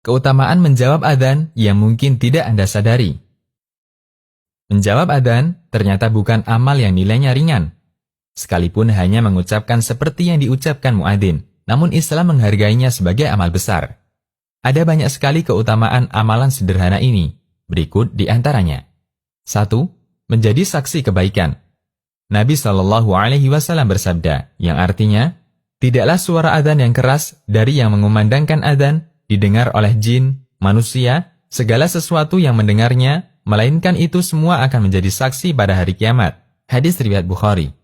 Keutamaan menjawab adzan yang mungkin tidak Anda sadari. Menjawab adzan ternyata bukan amal yang nilainya ringan. Sekalipun hanya mengucapkan seperti yang diucapkan muadzin, namun Islam menghargainya sebagai amal besar. Ada banyak sekali keutamaan amalan sederhana ini. Berikut di antaranya. 1. Menjadi saksi kebaikan. Nabi SAW bersabda, yang artinya, tidaklah suara adzan yang keras dari yang mengumandangkan adzan didengar oleh jin, manusia, segala sesuatu yang mendengarnya, melainkan itu semua akan menjadi saksi pada hari kiamat. Hadis riwayat Bukhari.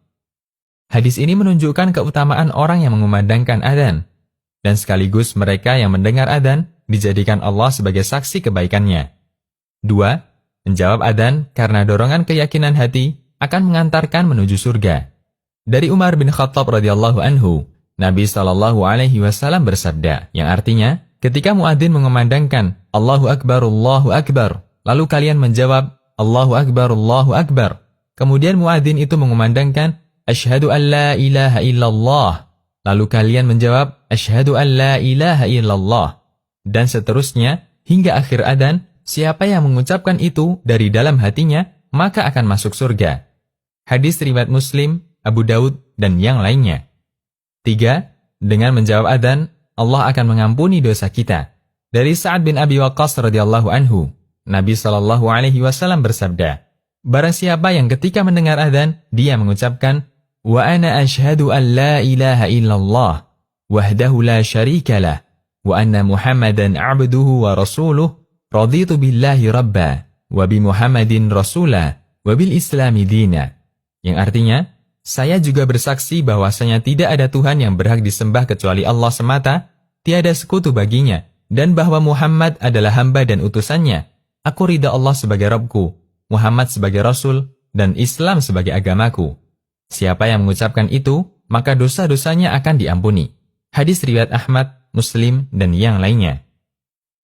Hadis ini menunjukkan keutamaan orang yang mengumandangkan adzan, dan sekaligus mereka yang mendengar adzan dijadikan Allah sebagai saksi kebaikannya. 2. Menjawab adzan karena dorongan keyakinan hati akan mengantarkan menuju surga. Dari Umar bin Khattab radhiyallahu anhu, Nabi SAW bersabda, yang artinya, ketika muadzin mengumandangkan Allahu Akbar, lalu kalian menjawab Allahu Akbar. Kemudian muadzin itu mengumandangkan Asyhadu an la ilaha illallah. Lalu kalian menjawab Asyhadu an la ilaha illallah. Dan seterusnya hingga akhir adzan, siapa yang mengucapkan itu dari dalam hatinya, maka akan masuk surga. Hadis riwayat Muslim, Abu Daud, dan yang lainnya. 3. Dengan menjawab adzan, Allah akan mengampuni dosa kita. Dari Sa'ad bin Abi Waqqas radhiyallahu anhu, Nabi SAW bersabda, barang siapa yang ketika mendengar adzan, dia mengucapkan, Wa ana ashhadu an la ilaha illallah, wahdahu la syarika lah, wa anna Muhammadan abduhu wa rasuluh, raditu billahi rabba, wa bi Muhammadin rasulah, wa bil islami dina. Yang artinya, saya juga bersaksi bahwasanya tidak ada Tuhan yang berhak disembah kecuali Allah semata, tiada sekutu baginya, dan bahwa Muhammad adalah hamba dan utusannya. Aku ridha Allah sebagai Rabbku, Muhammad sebagai Rasul, dan Islam sebagai agamaku. Siapa yang mengucapkan itu, maka dosa-dosanya akan diampuni. Hadis riwayat Ahmad, Muslim, dan yang lainnya.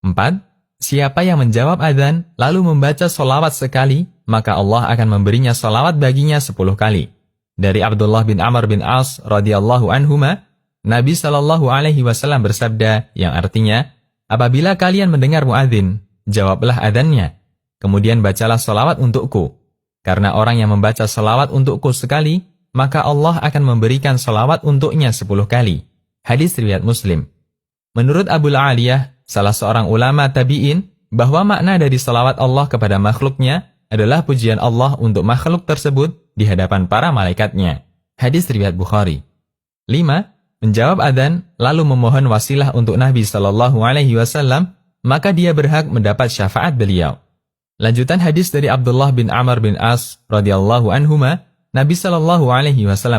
4. Siapa yang menjawab adzan lalu membaca sholawat sekali, maka Allah akan memberinya sholawat baginya 10 kali. Dari Abdullah bin Amr bin As radhiyallahu anhuma, Nabi SAW bersabda, yang artinya, apabila kalian mendengar muadzin, jawablah adzannya, kemudian bacalah sholawat untukku. Karena orang yang membaca sholawat untukku sekali, maka Allah akan memberikan sholawat untuknya 10 kali. Hadis riwayat Muslim. Menurut Abu Aliyah, salah seorang ulama tabi'in, bahwa makna dari sholawat Allah kepada makhluknya adalah pujian Allah untuk makhluk tersebut di hadapan para malaikatnya. Hadis riwayat Bukhari. 5. Menjawab adzan lalu memohon wasilah untuk Nabi SAW, maka dia berhak mendapat syafaat beliau. Lanjutan hadis dari Abdullah bin Amr bin As radhiyallahu anhuma, Nabi SAW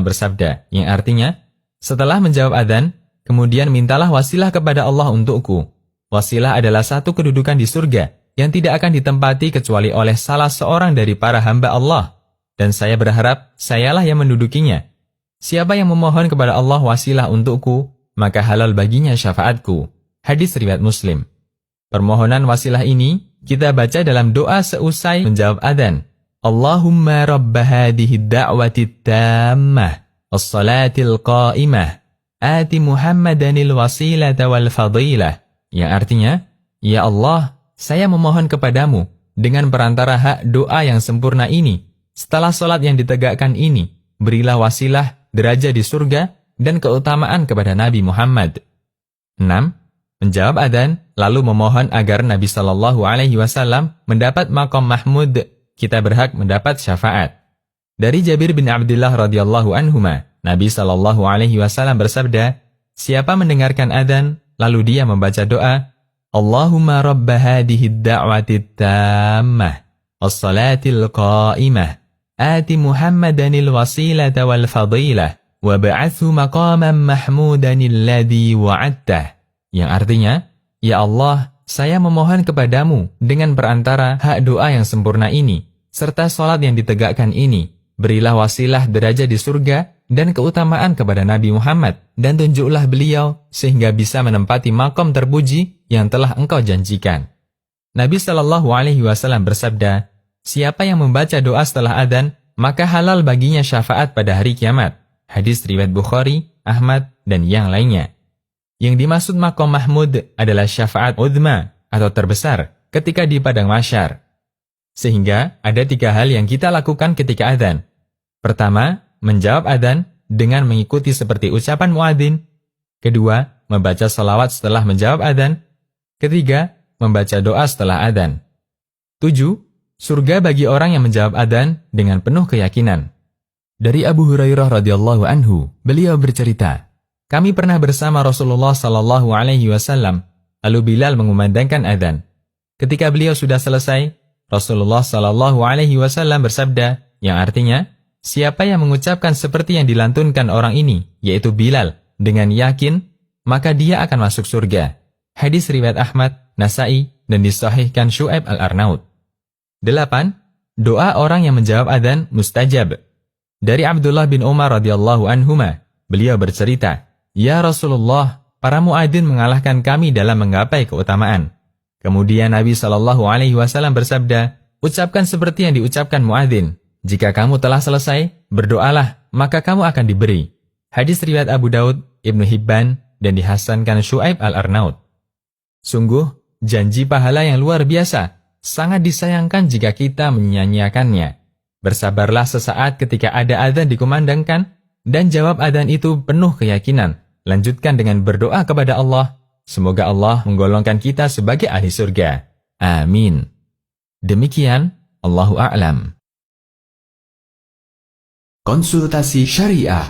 bersabda, yang artinya, setelah menjawab adzan, kemudian mintalah wasilah kepada Allah untukku. Wasilah adalah satu kedudukan di surga yang tidak akan ditempati kecuali oleh salah seorang dari para hamba Allah. Dan saya berharap sayalah yang mendudukinya. Siapa yang memohon kepada Allah wasilah untukku, maka halal baginya syafaatku. Hadis riwayat Muslim. Permohonan wasilah ini kita baca dalam doa seusai menjawab adzan. Allahumma rabba hadhihi ad-da'wati tammah, as-salatil qa'imah, ati Muhammadanil wasilata wal fadilah. Yang artinya, ya Allah, saya memohon kepadamu dengan perantara hak doa yang sempurna ini. Setelah salat yang ditegakkan ini, berilah wasilah, derajat di surga, dan keutamaan kepada Nabi Muhammad. 6. Menjawab adzan, lalu memohon agar Nabi SAW mendapat maqam Mahmud, kita berhak mendapat syafaat. Dari Jabir bin Abdullah radhiyallahu anhuma, Nabi SAW bersabda, siapa mendengarkan adzan, lalu dia membaca doa, Allahumma rabba hadhihi ad-da'wati tammah, as-salatil qa'imah, ati Muhammadanil wasilata wal fadilah, wa ba'athu maqaman mahmudanil ladzi wa'adtah. Yang artinya, ya Allah, saya memohon kepadamu dengan perantara hak doa yang sempurna ini, serta salat yang ditegakkan ini, berilah wasilah derajat di surga dan keutamaan kepada Nabi Muhammad, dan tunjuklah beliau sehingga bisa menempati makom terpuji yang telah engkau janjikan. Nabi SAW bersabda, siapa yang membaca doa setelah adzan, maka halal baginya syafaat pada hari kiamat. Hadis riwayat Bukhari, Ahmad, dan yang lainnya. Yang dimaksud maqam Mahmud adalah syafaat udhma atau terbesar ketika di padang mahsyar. Sehingga ada 3 hal yang kita lakukan ketika adzan. Pertama, menjawab adzan dengan mengikuti seperti ucapan muadzin. Kedua, membaca salawat setelah menjawab adzan. Ketiga, membaca doa setelah adzan. 7. Surga bagi orang yang menjawab adzan dengan penuh keyakinan. Dari Abu Hurairah radhiyallahu anhu, beliau bercerita, kami pernah bersama Rasulullah sallallahu alaihi wasallam, lalu Bilal mengumandangkan adzan. Ketika beliau sudah selesai, Rasulullah sallallahu alaihi wasallam bersabda, yang artinya, siapa yang mengucapkan seperti yang dilantunkan orang ini, yaitu Bilal, dengan yakin, maka dia akan masuk surga. Hadis riwayat Ahmad, Nasai, dan disahihkan Syu'aib al-Arnaud. 8. Doa orang yang menjawab adzan mustajab. Dari Abdullah bin Umar radhiyallahu anhuma, beliau bercerita, ya Rasulullah, para muadzin mengalahkan kami dalam menggapai keutamaan. Kemudian Nabi SAW bersabda, ucapkan seperti yang diucapkan muadzin. Jika kamu telah selesai, berdoalah, maka kamu akan diberi. Hadis riwayat Abu Daud, Ibnu Hibban, dan dihasankan Syu'aib al-Arnaud. Sungguh, janji pahala yang luar biasa, sangat disayangkan jika kita menyia-nyiakannya. Bersabarlah sesaat ketika ada adzan dikumandangkan, dan jawab adzan itu penuh keyakinan. Lanjutkan dengan berdoa kepada Allah. Semoga Allah menggolongkan kita sebagai ahli surga. Amin. Demikian, Allahu a'lam. Konsultasi Syariah.